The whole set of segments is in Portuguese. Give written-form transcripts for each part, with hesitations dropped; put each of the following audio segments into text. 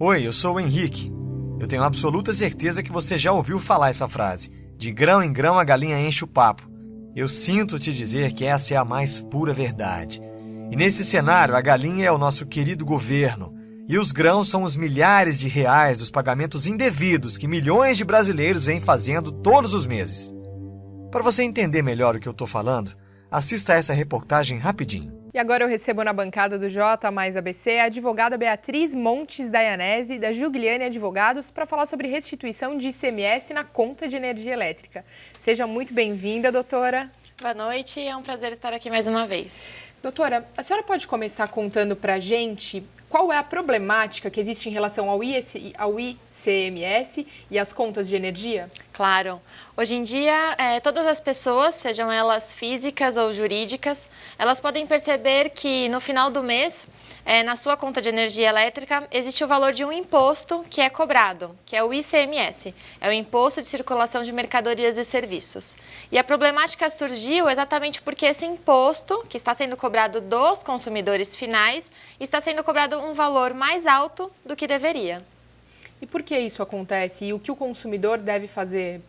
Oi, eu sou o Henrique. Eu tenho absoluta certeza que você já ouviu falar essa frase. De grão em grão a galinha enche o papo. Eu sinto te dizer que essa é a mais pura verdade. E nesse cenário, a galinha é o nosso querido governo. E os grãos são os milhares de reais dos pagamentos indevidos que milhões de brasileiros vêm fazendo todos os meses. Para você entender melhor o que eu estou falando, assista a essa reportagem rapidinho. E agora eu recebo na bancada do J mais ABC a advogada Beatriz Montes Dayanese, da Jugliane Advogados, para falar sobre restituição de ICMS na conta de energia elétrica. Seja muito bem-vinda, doutora. Boa noite, é um prazer estar aqui mais uma vez. Doutora, a senhora pode começar contando para a gente qual é a problemática que existe em relação ao ICMS e às contas de energia? Claro. Hoje em dia, todas as pessoas, sejam elas físicas ou jurídicas, elas podem perceber que no final do mês, na sua conta de energia elétrica, existe o valor de um imposto que é cobrado, que é o ICMS, é o Imposto de Circulação de Mercadorias e Serviços. E a problemática surgiu exatamente porque esse imposto, que está sendo cobrado dos consumidores finais, está sendo cobrado um valor mais alto do que deveria. E por que isso acontece? E o que o consumidor deve fazer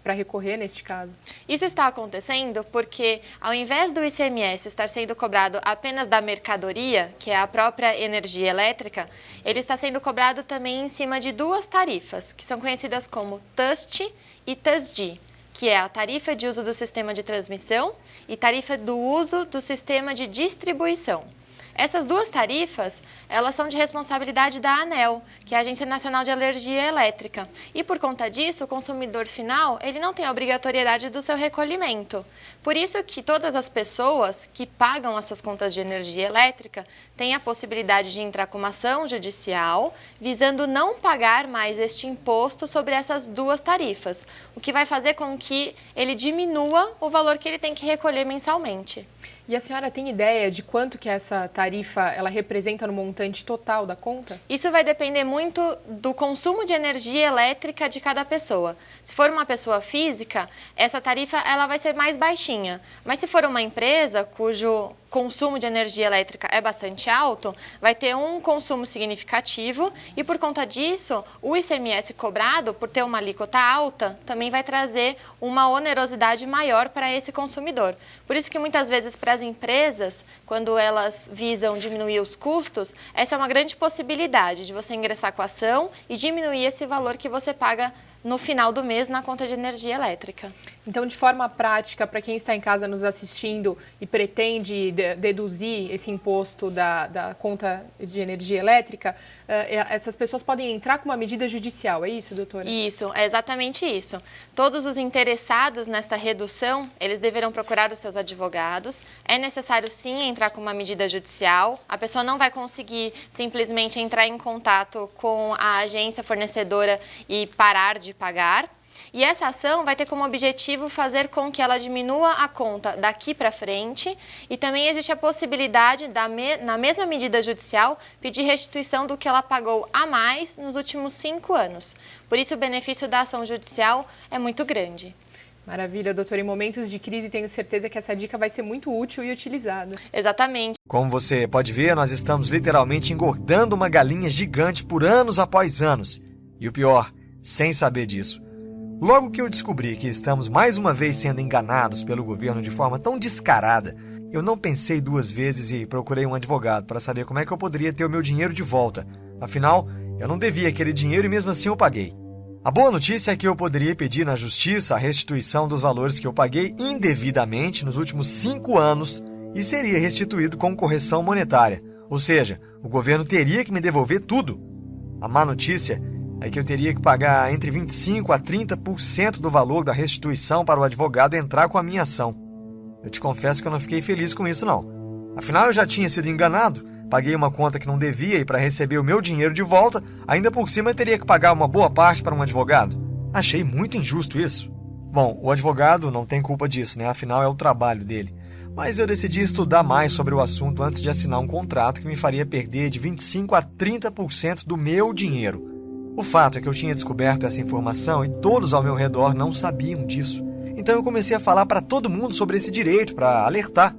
para recorrer neste caso? Isso está acontecendo porque, ao invés do ICMS estar sendo cobrado apenas da mercadoria, que é a própria energia elétrica, ele está sendo cobrado também em cima de duas tarifas, que são conhecidas como TUST e TUSD, que é a tarifa de uso do sistema de transmissão e tarifa do uso do sistema de distribuição. Essas duas tarifas, elas são de responsabilidade da ANEEL, que é a Agência Nacional de Energia Elétrica. E por conta disso, o consumidor final, ele não tem a obrigatoriedade do seu recolhimento. Por isso que todas as pessoas que pagam as suas contas de energia elétrica têm a possibilidade de entrar com uma ação judicial, visando não pagar mais este imposto sobre essas duas tarifas, o que vai fazer com que ele diminua o valor que ele tem que recolher mensalmente. E a senhora tem ideia de quanto que essa tarifa ela representa no montante total da conta? Isso vai depender muito do consumo de energia elétrica de cada pessoa. Se for uma pessoa física, essa tarifa ela vai ser mais baixinha. Mas se for uma empresa cujo consumo de energia elétrica é bastante alto, vai ter um consumo significativo e, por conta disso, o ICMS cobrado, por ter uma alíquota alta, também vai trazer uma onerosidade maior para esse consumidor. Por isso que, muitas vezes, para as empresas, quando elas visam diminuir os custos, essa é uma grande possibilidade de você ingressar com a ação e diminuir esse valor que você paga no final do mês na conta de energia elétrica. Então, de forma prática, para quem está em casa nos assistindo e pretende deduzir esse imposto da conta de energia elétrica, essas pessoas podem entrar com uma medida judicial, é isso, doutora? Isso, é exatamente isso. Todos os interessados nesta redução, eles deverão procurar os seus advogados. É necessário, sim, entrar com uma medida judicial. A pessoa não vai conseguir simplesmente entrar em contato com a agência fornecedora e parar de pagar. E essa ação vai ter como objetivo fazer com que ela diminua a conta daqui para frente e também existe a possibilidade, na mesma medida judicial, pedir restituição do que ela pagou a mais nos últimos 5 anos. Por isso, o benefício da ação judicial é muito grande. Maravilha, doutora. Em momentos de crise, tenho certeza que essa dica vai ser muito útil e utilizada. Exatamente. Como você pode ver, nós estamos literalmente engordando uma galinha gigante por anos após anos. E o pior, sem saber disso. Logo que eu descobri que estamos mais uma vez sendo enganados pelo governo de forma tão descarada, eu não pensei 2 vezes e procurei um advogado para saber como é que eu poderia ter o meu dinheiro de volta. Afinal, eu não devia aquele dinheiro e mesmo assim eu paguei. A boa notícia é que eu poderia pedir na justiça a restituição dos valores que eu paguei indevidamente nos últimos 5 anos e seria restituído com correção monetária. Ou seja, o governo teria que me devolver tudo. A má notícia é que eu teria que pagar entre 25% a 30% do valor da restituição para o advogado entrar com a minha ação. Eu te confesso que eu não fiquei feliz com isso, não. Afinal, eu já tinha sido enganado, paguei uma conta que não devia e para receber o meu dinheiro de volta, ainda por cima eu teria que pagar uma boa parte para um advogado. Achei muito injusto isso. Bom, o advogado não tem culpa disso, né? Afinal, é o trabalho dele. Mas eu decidi estudar mais sobre o assunto antes de assinar um contrato que me faria perder de 25% a 30% do meu dinheiro. O fato é que eu tinha descoberto essa informação e todos ao meu redor não sabiam disso. Então eu comecei a falar para todo mundo sobre esse direito, para alertar.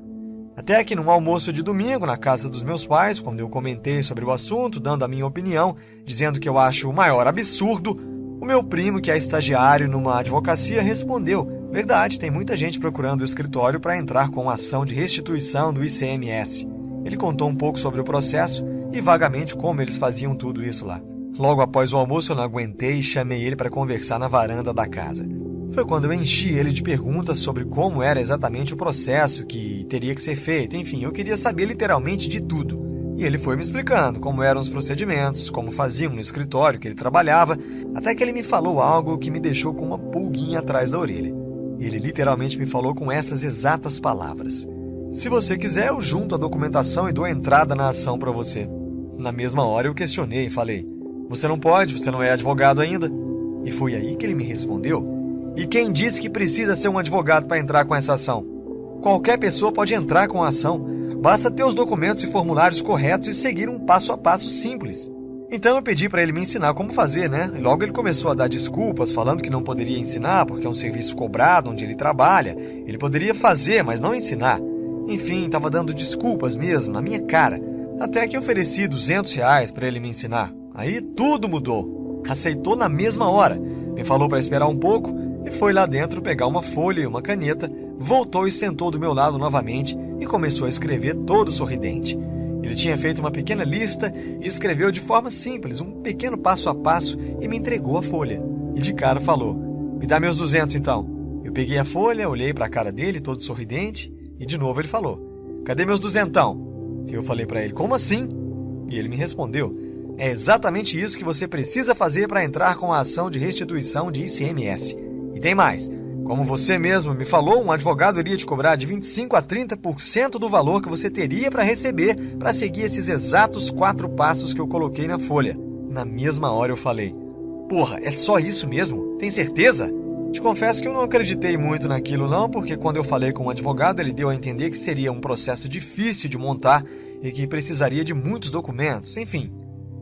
Até que num almoço de domingo na casa dos meus pais, quando eu comentei sobre o assunto, dando a minha opinião, dizendo que eu acho o maior absurdo, o meu primo, que é estagiário numa advocacia, respondeu: verdade, tem muita gente procurando o escritório para entrar com ação de restituição do ICMS. Ele contou um pouco sobre o processo e vagamente como eles faziam tudo isso lá. Logo após o almoço eu não aguentei e chamei ele para conversar na varanda da casa. Foi quando eu enchi ele de perguntas sobre como era exatamente o processo que teria que ser feito. Enfim, eu queria saber literalmente de tudo. E ele foi me explicando como eram os procedimentos, como faziam no escritório que ele trabalhava, até que ele me falou algo que me deixou com uma pulguinha atrás da orelha. Ele literalmente me falou com essas exatas palavras: se você quiser, eu junto a documentação e dou a entrada na ação para você. Na mesma hora eu questionei e falei: você não pode, você não é advogado ainda. E foi aí que ele me respondeu: e quem disse que precisa ser um advogado para entrar com essa ação? Qualquer pessoa pode entrar com a ação. Basta ter os documentos e formulários corretos e seguir um passo a passo simples. Então eu pedi para ele me ensinar como fazer, né? E logo ele começou a dar desculpas, falando que não poderia ensinar porque é um serviço cobrado onde ele trabalha. Ele poderia fazer, mas não ensinar. Enfim, estava dando desculpas mesmo, na minha cara. Até que ofereci R$200 para ele me ensinar. Aí tudo mudou. Aceitou na mesma hora. Me falou para esperar um pouco e foi lá dentro pegar uma folha e uma caneta, voltou e sentou do meu lado novamente e começou a escrever todo sorridente. Ele tinha feito uma pequena lista e escreveu de forma simples, um pequeno passo a passo, e me entregou a folha. E de cara falou: me dá meus 200 então. Eu peguei a folha, olhei para a cara dele, todo sorridente, e de novo ele falou: cadê meus 200? E eu falei para ele: como assim? E ele me respondeu: é exatamente isso que você precisa fazer para entrar com a ação de restituição de ICMS. E tem mais. Como você mesmo me falou, um advogado iria te cobrar de 25% a 30% do valor que você teria para receber para seguir esses exatos 4 passos que eu coloquei na folha. Na mesma hora eu falei: porra, é só isso mesmo? Tem certeza? Te confesso que eu não acreditei muito naquilo não, porque quando eu falei com um advogado, ele deu a entender que seria um processo difícil de montar e que precisaria de muitos documentos, enfim.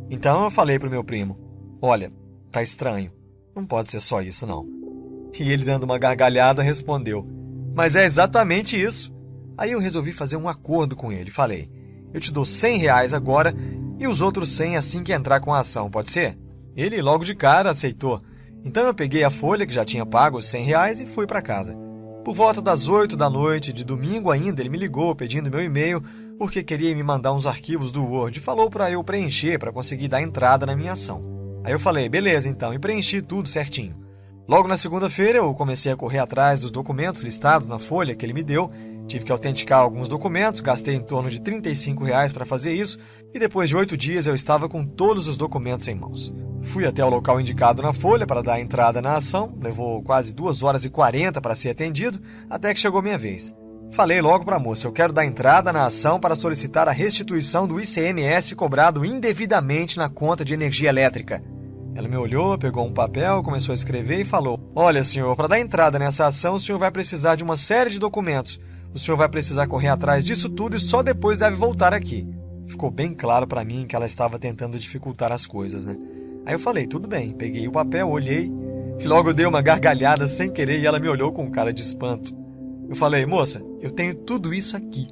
Então eu falei pro meu primo: olha, tá estranho, não pode ser só isso não. E ele, dando uma gargalhada, respondeu: mas é exatamente isso. Aí eu resolvi fazer um acordo com ele. Falei: eu te dou R$100 agora e os outros 100 assim que entrar com a ação, pode ser? Ele logo de cara aceitou. Então eu peguei a folha que já tinha pago os R$100 e fui para casa. Por volta das 8 da noite, de domingo ainda, ele me ligou pedindo meu e-mail porque queria me mandar uns arquivos do Word e falou para eu preencher para conseguir dar entrada na minha ação. Aí eu falei: beleza então, e preenchi tudo certinho. Logo na segunda-feira eu comecei a correr atrás dos documentos listados na folha que ele me deu. Tive que autenticar alguns documentos, gastei em torno de R$35 para fazer isso e depois de 8 dias eu estava com todos os documentos em mãos. Fui até o local indicado na folha para dar entrada na ação, levou quase 2h40 para ser atendido, até que chegou minha vez. Falei logo para a moça: eu quero dar entrada na ação para solicitar a restituição do ICMS cobrado indevidamente na conta de energia elétrica. Ela me olhou, pegou um papel, começou a escrever e falou: olha, senhor, para dar entrada nessa ação, o senhor vai precisar de uma série de documentos. O senhor vai precisar correr atrás disso tudo e só depois deve voltar aqui. Ficou bem claro para mim que ela estava tentando dificultar as coisas, né? Aí eu falei: tudo bem. Peguei o papel, olhei e logo dei uma gargalhada sem querer e ela me olhou com cara de espanto. Eu falei: moça, eu tenho tudo isso aqui.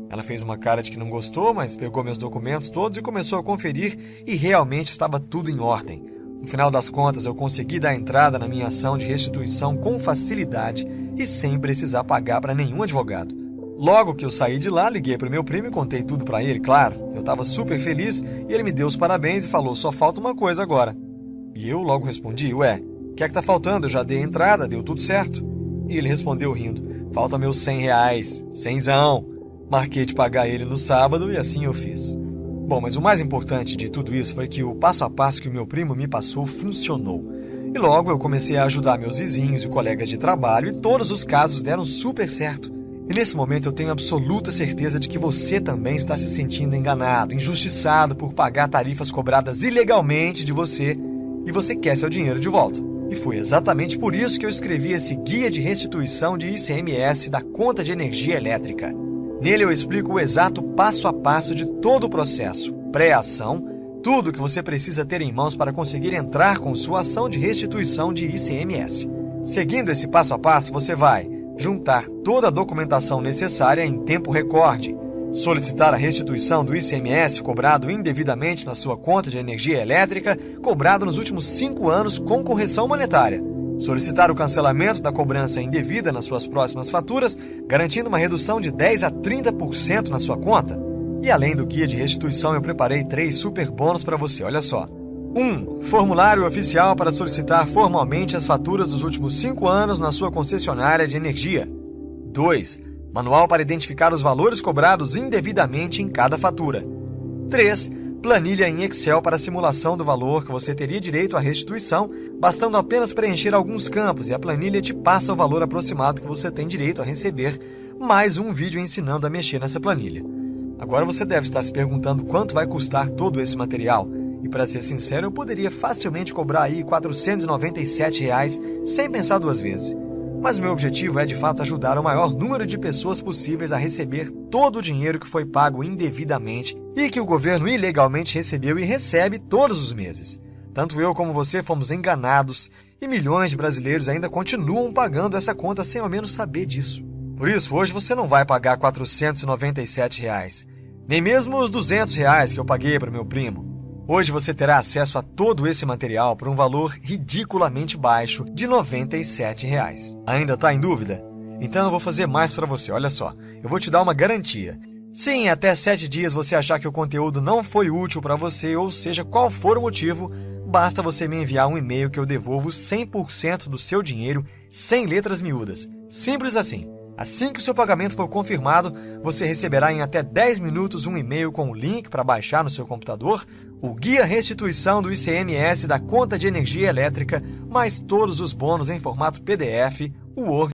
Ela fez uma cara de que não gostou, mas pegou meus documentos todos e começou a conferir e realmente estava tudo em ordem. No final das contas, eu consegui dar entrada na minha ação de restituição com facilidade e sem precisar pagar para nenhum advogado. Logo que eu saí de lá, liguei para o meu primo e contei tudo para ele, claro. Eu estava super feliz e ele me deu os parabéns e falou: só falta uma coisa agora. E eu logo respondi: ué, o que é que tá faltando? Eu já dei a entrada, deu tudo certo. E ele respondeu rindo: falta meus R$100, 100zão. Marquei de pagar ele no sábado e assim eu fiz. Bom, mas o mais importante de tudo isso foi que o passo a passo que o meu primo me passou funcionou. E logo eu comecei a ajudar meus vizinhos e colegas de trabalho e todos os casos deram super certo. E nesse momento eu tenho absoluta certeza de que você também está se sentindo enganado, injustiçado por pagar tarifas cobradas ilegalmente de você e você quer seu dinheiro de volta. E foi exatamente por isso que eu escrevi esse guia de restituição de ICMS da conta de energia elétrica. Nele eu explico o exato passo a passo de todo o processo, pré-ação, tudo que você precisa ter em mãos para conseguir entrar com sua ação de restituição de ICMS. Seguindo esse passo a passo, você vai juntar toda a documentação necessária em tempo recorde, solicitar a restituição do ICMS cobrado indevidamente na sua conta de energia elétrica, cobrado nos últimos 5 anos com correção monetária, solicitar o cancelamento da cobrança indevida nas suas próximas faturas, garantindo uma redução de 10% a 30% na sua conta. E além do guia de restituição, eu preparei 3 super bônus para você, olha só. 1. Formulário oficial para solicitar formalmente as faturas dos últimos 5 anos na sua concessionária de energia. 2. Manual para identificar os valores cobrados indevidamente em cada fatura. 3. Planilha em Excel para simulação do valor que você teria direito à restituição, bastando apenas preencher alguns campos e a planilha te passa o valor aproximado que você tem direito a receber, mais um vídeo ensinando a mexer nessa planilha. Agora você deve estar se perguntando quanto vai custar todo esse material. E para ser sincero, eu poderia facilmente cobrar aí R$ 497 sem pensar 2 vezes. Mas meu objetivo é de fato ajudar o maior número de pessoas possíveis a receber todo o dinheiro que foi pago indevidamente e que o governo ilegalmente recebeu e recebe todos os meses. Tanto eu como você fomos enganados e milhões de brasileiros ainda continuam pagando essa conta sem ao menos saber disso. Por isso, hoje você não vai pagar R$ 497, nem mesmo os R$ 200 que eu paguei para o meu primo. Hoje você terá acesso a todo esse material por um valor ridiculamente baixo de R$ 97. Ainda está em dúvida? Então eu vou fazer mais para você, olha só. Eu vou te dar uma garantia. Se em até 7 dias você achar que o conteúdo não foi útil para você, ou seja, qual for o motivo, basta você me enviar um e-mail que eu devolvo 100% do seu dinheiro sem letras miúdas. Simples assim. Assim que o seu pagamento for confirmado, você receberá em até 10 minutos um e-mail com o link para baixar no seu computador o Guia Restituição do ICMS da conta de energia elétrica, mais todos os bônus em formato PDF, Word